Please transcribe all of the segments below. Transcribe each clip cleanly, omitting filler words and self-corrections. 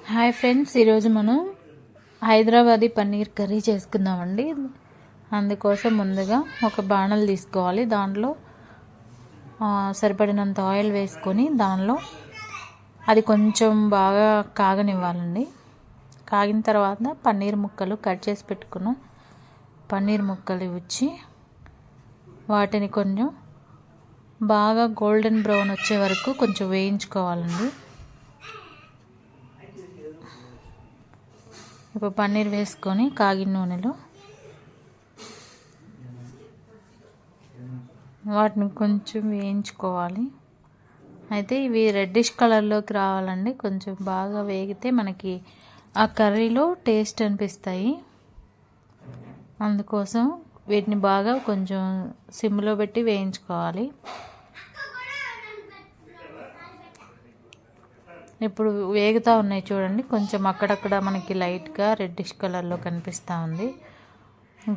Hi friends, ఈరోజు మనం Hyderabadi paneer curry చేసుకుందామండి. అందుకోసం ముందుగా ఒక బాణలు తీసుకోవాలి. దాంట్లో సరిపడినంత ఆయిల్ వేసుకొని దానిలో అది కొంచెం బాగా కాగనివ్వాలండి. కాగిన తర్వాత పన్నీర్ ముక్కలు కట్ చేసి పెట్టుకున్న పన్నీర్ ముక్కలు ఇచ్చి వాటిని కొంచెం బాగా గోల్డెన్ బ్రౌన్ వచ్చే వరకు కొంచెం వేయించుకోవాలండి. ఇప్పుడు పన్నీర్ వేసుకొని కాగిన నూనెలో వాటిని కొంచెం వేయించుకోవాలి. అయితే ఇవి రెడ్డిష్ కలర్లోకి రావాలండి. కొంచెం బాగా వేగితే మనకి ఆ కర్రీలో టేస్ట్ అనిపిస్తాయి. అందుకోసం వీటిని బాగా కొంచెం సిమ్లో పెట్టి వేయించుకోవాలి. ఇప్పుడు వేగుతూ ఉన్నాయి చూడండి. కొంచెం అక్కడక్కడ మనకి లైట్గా రెడ్డిష్ కలర్లో కనిపిస్తూ ఉంది,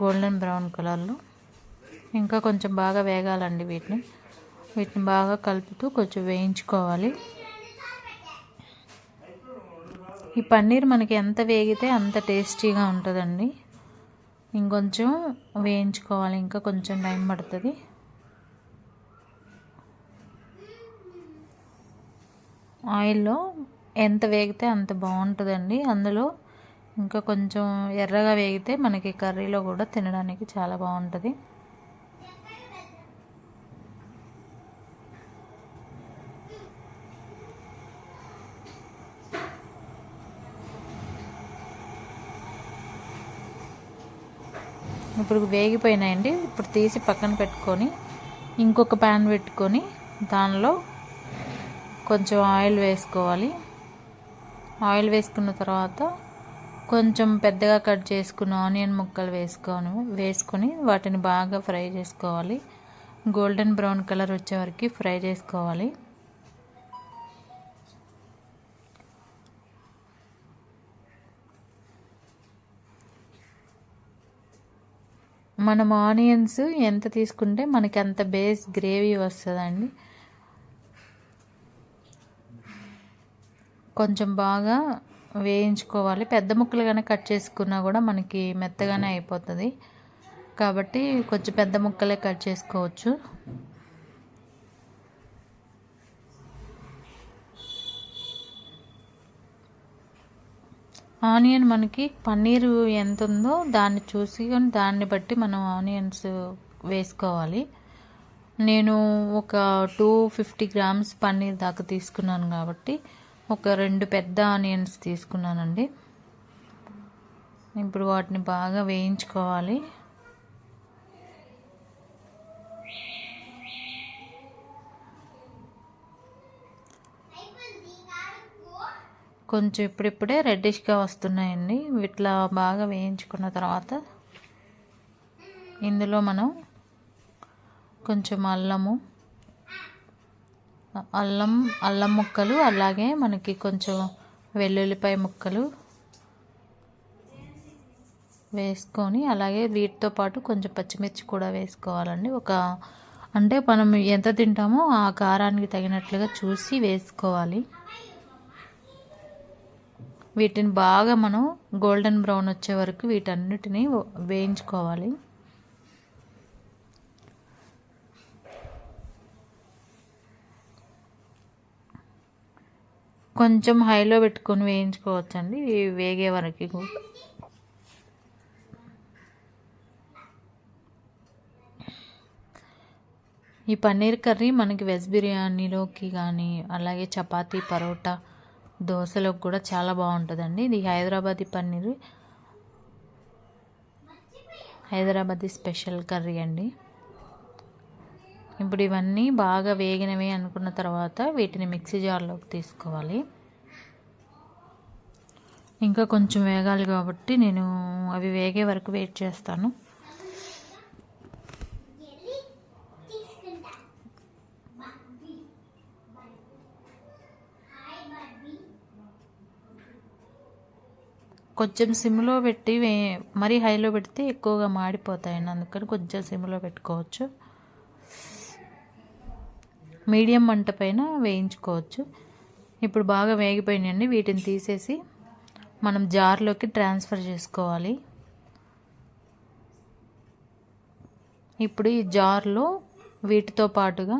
గోల్డెన్ బ్రౌన్ కలర్లో. ఇంకా కొంచెం బాగా వేగాలండి. వీటిని బాగా కలుపుతూ కొంచెం వేయించుకోవాలి. ఈ పన్నీర్ మనకి ఎంత వేగితే అంత టేస్టీగా ఉంటుందండి. ఇంకొంచెం వేయించుకోవాలి, ఇంకా కొంచెం టైం పడుతుంది. ఆయిల్లో ఎంత వేగితే అంత బాగుంటుందండి. అందులో ఇంకా కొంచెం ఎర్రగా వేగితే మనకి కర్రీలో కూడా తినడానికి చాలా బాగుంటుంది. ఇప్పుడు వేగిపోయినాయండి. ఇప్పుడు తీసి పక్కన పెట్టుకొని ఇంకొక ప్యాన్ పెట్టుకొని దానిలో కొంచెం ఆయిల్ వేసుకోవాలి. ఆయిల్ వేసుకున్న తర్వాత కొంచెం పెద్దగా కట్ చేసుకున్న ఆనియన్ ముక్కలు వేసుకొని వాటిని బాగా ఫ్రై చేసుకోవాలి. గోల్డెన్ బ్రౌన్ కలర్ వచ్చే వరకు ఫ్రై చేసుకోవాలి. మనం ఆనియన్స్ ఎంత తీసుకుంటే మనకి అంత బేస్ గ్రేవీ వస్తుందండి. కొంచెం బాగా వేయించుకోవాలి. పెద్ద ముక్కలు కానీ కట్ చేసుకున్నా కూడా మనకి మెత్తగానే అయిపోతుంది. కాబట్టి కొంచెం పెద్ద ముక్కలే కట్ చేసుకోవచ్చు. ఆనియన్ మనకి పన్నీరు ఎంత ఉందో దాన్ని చూసి దాన్ని బట్టి మనం ఆనియన్స్ వేసుకోవాలి. నేను ఒక 250 గ్రామ్స్ పన్నీర్ దాకా తీసుకున్నాను కాబట్టి ఒక 2 పెద్ద ఆనియన్స్ తీసుకున్నానండి. ఇప్పుడు వాటిని బాగా వేయించుకోవాలి. కొంచెం ఇప్పుడిప్పుడే రెడ్డిష్గా వస్తున్నాయండి. ఇట్లా బాగా వేయించుకున్న తర్వాత ఇందులో మనం కొంచెం అల్లం ముక్కలు, అలాగే మనకి కొంచెం వెల్లుల్లిపాయ ముక్కలు వేసుకొని, అలాగే వీటితో పాటు కొంచెం పచ్చిమిర్చి కూడా వేసుకోవాలండి. అంటే మనం ఎంత తింటామో ఆ కారానికి తగినట్లుగా చూసి వేసుకోవాలి. వీటిని బాగా మనం గోల్డెన్ బ్రౌన్ వచ్చే వరకు వీటన్నిటిని వేయించుకోవాలి. కొంచెం హైలో పెట్టుకొని వేయించుకోవచ్చండి వేగే వరకు కూడా. ఈ పన్నీర్ కర్రీ మనకి వెజ్ బిర్యానీలోకి కానీ, అలాగే చపాతీ, పరోటా, దోశలోకి కూడా చాలా బాగుంటుందండి. ఇది హైదరాబాదీ స్పెషల్ కర్రీ అండి. ఇప్పుడు ఇవన్నీ బాగా వేగినవి అనుకున్న తర్వాత వీటిని మిక్సీ జార్లోకి తీసుకోవాలి. ఇంకా కొంచెం వేగాలి కాబట్టి నేను అవి వేగే వరకు వెయిట్ చేస్తాను. కొంచెం సిమ్లో పెట్టి మరీ హైలో పెడితే ఎక్కువగా మాడిపోతాయండి. అందుకని కొంచెం సిమ్లో పెట్టుకోవచ్చు. మీడియం మంట పైన వేయించుకోవచ్చు. ఇప్పుడు బాగా వేగిపోయినాయండి. వీటిని తీసేసి మనం జార్లోకి ట్రాన్స్ఫర్ చేసుకోవాలి. ఇప్పుడు ఈ జార్లో వీటితో పాటుగా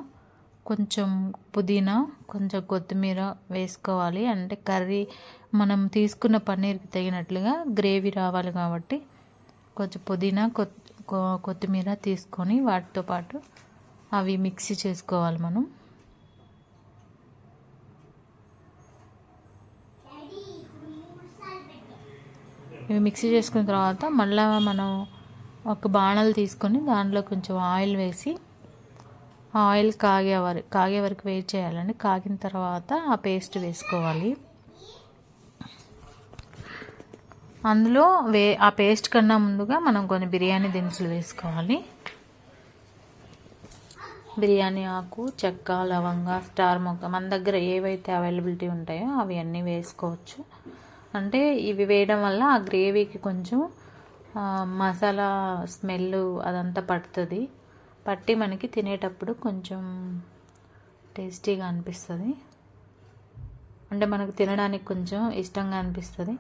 కొంచెం పుదీనా, కొంచెం కొత్తిమీర వేసుకోవాలి. అంటే కర్రీ మనం తీసుకున్న పన్నీర్కి తగినట్లుగా గ్రేవీ రావాలి కాబట్టి కొంచెం పుదీనా, కొత్తిమీర తీసుకొని వాటితో పాటు అవి మిక్సీ చేసుకోవాలి మనం. ఇవి మిక్సీ చేసుకున్న తర్వాత మళ్ళీ మనం ఒక బాణలు తీసుకొని దాంట్లో కొంచెం ఆయిల్ వేసి ఆయిల్ కాగే వరకు వెయిట్ చేయాలండి. కాగిన తర్వాత ఆ పేస్ట్ వేసుకోవాలి. అందులో ఆ పేస్ట్ కన్నా ముందుగా మనం కొన్ని బిర్యానీ దినుసులు వేసుకోవాలి. బిర్యానీ ఆకు, చెక్క, లవంగ, స్టార్ మొగ్గ మన దగ్గర ఏవైతే అవైలబిలిటీ ఉంటాయో అవి అన్నీ వేసుకోవచ్చు. అంటే ఇవి వేయడం వల్ల ఆ గ్రేవీకి కొంచెం మసాలా స్మెల్ అదంతా పడుతుంది. పట్టి మనకి తినేటప్పుడు కొంచెం టేస్టీగా అనిపిస్తుంది. అంటే మనకు తినడానికి కొంచెం ఇష్టంగా అనిపిస్తుంది.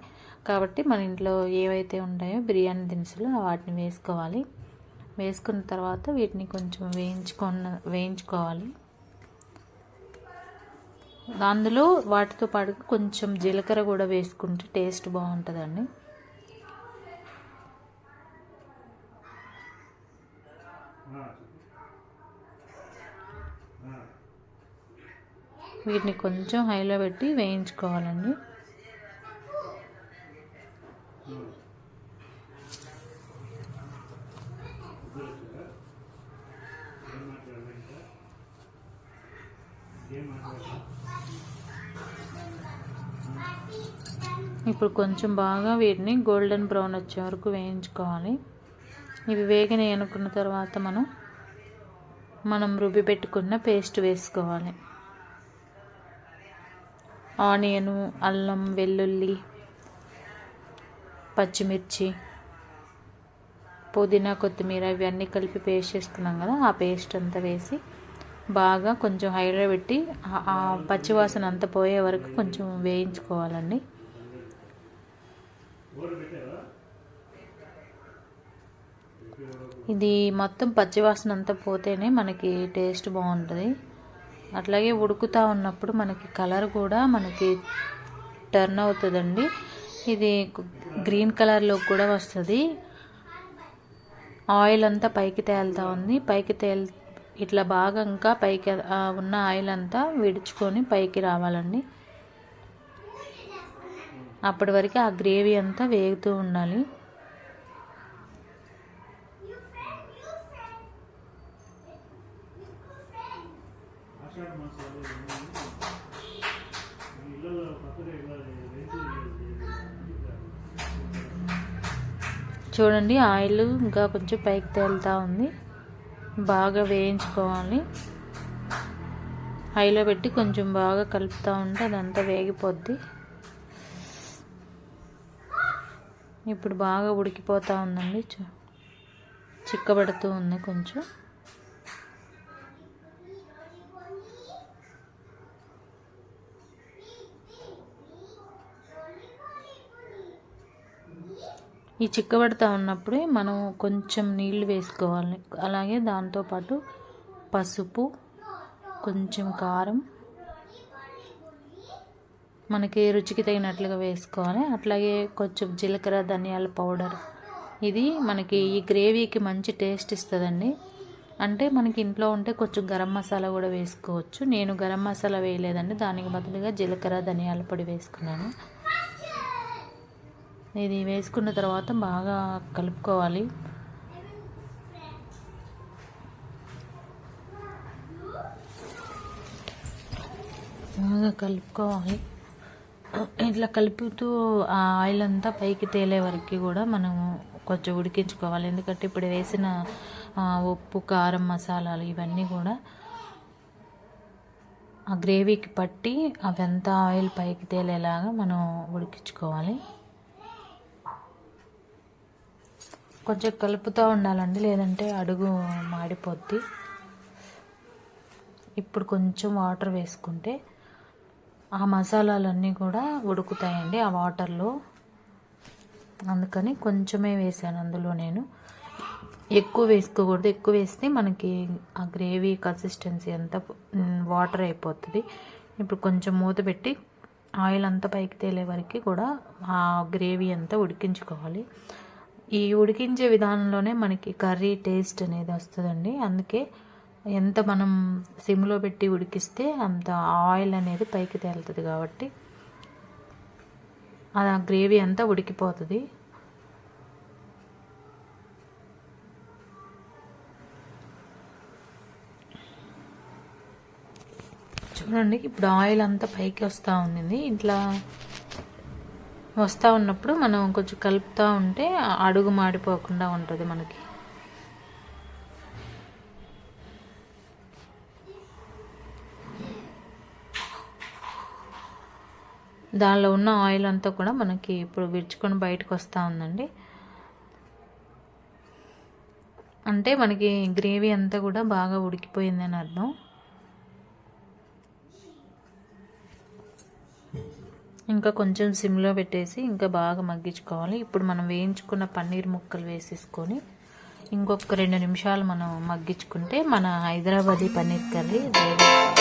కాబట్టి మన ఇంట్లో ఏవైతే ఉంటాయో బిర్యానీ దినుసులు వాటిని వేసుకోవాలి. వేసుకున్న తర్వాత వీటిని కొంచెం వేయించుకోవాలి. అందులో వాటితో పాటు కొంచెం జీలకర్ర కూడా వేసుకుంటే టేస్ట్ బాగుంటుందండి. వీటిని కొంచెం హైలో పెట్టి వేయించుకోవాలండి. ఇప్పుడు కొంచెం బాగా వీటిని గోల్డెన్ బ్రౌన్ వచ్చే వరకు వేయించుకోవాలి. ఇవి వేగినాయి అనుకున్న తర్వాత మనం రుబ్బి పెట్టుకున్న పేస్ట్ వేసుకోవాలి. ఆనియను, అల్లం, వెల్లుల్లి, పచ్చిమిర్చి, పుదీనా, కొత్తిమీర ఇవన్నీ కలిపి పేస్ట్ చేసుకున్నాం కదా, ఆ పేస్ట్ అంతా వేసి బాగా కొంచెం హైలో పెట్టి ఆ పచ్చివాసన అంతా పోయే వరకు కొంచెం వేయించుకోవాలండి. ఇది మొత్తం పచ్చివాసన అంతా పోతేనే మనకి టేస్ట్ బాగుంటుంది. అట్లాగే ఉడుకుతూ ఉన్నప్పుడు మనకి కలర్ కూడా మనకి టర్న్ అవుతుందండి. ఇది గ్రీన్ కలర్లో కూడా వస్తుంది. ఆయిల్ అంతా పైకి తేలుతూ ఉంది. ఇట్లా బాగా ఇంకా పైకి ఉన్న ఆయిల్ అంతా విడుచుకొని పైకి రావాలండి. అప్పటి వరకు ఆ గ్రేవీ అంతా వేగుతూ ఉండాలి. చూడండి, ఆయిల్ ఇంకా కొంచెం పైకి తేలుతూ ఉంది. బాగా వేయించుకోవాలి. హైలో పెట్టి కొంచెం బాగా కలుపుతూ ఉంటే అదంతా వేగిపోద్ది. ఇప్పుడు బాగా ఉడికిపోతూ ఉందండి. చిక్కబడుతూ ఉంది కొంచెం. ఈ చిక్కబడుతూ ఉన్నప్పుడే మనం కొంచెం నీళ్లు వేసుకోవాలి. అలాగే దాంతోపాటు పసుపు, కొంచెం కారం మనకి రుచికి తగినట్లుగా వేసుకోవాలి. అట్లాగే కొంచెం జీలకర్ర, ధనియాల పౌడర్. ఇది మనకి ఈ గ్రేవీకి మంచి టేస్ట్ ఇస్తుందండి. అంటే మనకి ఇంట్లో ఉంటే కొంచెం గరం మసాలా కూడా వేసుకోవచ్చు. నేను గరం మసాలా వేయలేదండి, దానికి బదులుగా జీలకర్ర, ధనియాల పొడి వేసుకున్నాను. ఇది వేసుకున్న తర్వాత బాగా కలుపుకోవాలి. బాగా కలుపుకోవాలి. ఇట్లా కలుపుతూ ఆ ఆయిల్ అంతా పైకి తేలే వరకు కూడా మనము కొంచెం ఉడికించుకోవాలి. ఎందుకంటే ఇప్పుడు వేసిన ఉప్పు, కారం, మసాలాలు ఇవన్నీ కూడా ఆ గ్రేవీకి పట్టి అవంతా ఆయిల్ పైకి తేలేలాగా మనం ఉడికించుకోవాలి. కొంచెం కలుపుతూ ఉండాలండి, లేదంటే అడుగు మాడిపోద్ది. ఇప్పుడు కొంచెం వాటర్ వేసుకుంటే ఆ మసాలాలన్నీ కూడా ఉడుకుతాయండి ఆ వాటర్లో. అందుకని కొంచెమే వేసాను అందులో. నేను ఎక్కువ వేసుకోకూడదు, ఎక్కువ వేస్తే మనకి ఆ గ్రేవీ కన్సిస్టెన్సీ అంతా వాటర్ అయిపోతుంది. ఇప్పుడు కొంచెం మూత పెట్టి ఆయిల్ అంతా పైకి తేలే వరకు కూడా ఆ గ్రేవీ అంతా ఉడికించుకోవాలి. ఈ ఉడికించే విధానంలోనే మనకి కర్రీ టేస్ట్ అనేది వస్తుందండి. అందుకే ఎంత మనం సిమ్లో పెట్టి ఉడికిస్తే అంత ఆయిల్ అనేది పైకి తేలుతుంది. కాబట్టి ఆ గ్రేవీ అంతా ఉడికిపోతుంది. చూడండి, ఇప్పుడు ఆయిల్ అంతా పైకి వస్తూ ఉంది. ఇట్లా వస్తూ ఉన్నప్పుడు మనం కొంచెం కలుపుతూ ఉంటే అడుగు మాడిపోకుండా ఉంటుంది మనకి. దానిలో ఉన్న ఆయిల్ అంతా కూడా మనకి ఇప్పుడు విరుచుకొని బయటకు వస్తూ ఉందండి. అంటే మనకి గ్రేవీ అంతా కూడా బాగా ఉడికిపోయిందని అర్థం. ఇంకా కొంచెం సిమ్లో పెట్టేసి ఇంకా బాగా మగ్గించుకోవాలి. ఇప్పుడు మనం వేయించుకున్న పన్నీర్ ముక్కలు వేసేసుకొని ఇంకొక 2 నిమిషాలు మనం మగ్గించుకుంటే మన హైదరాబాదీ పన్నీర్ కర్రీ రెడీ.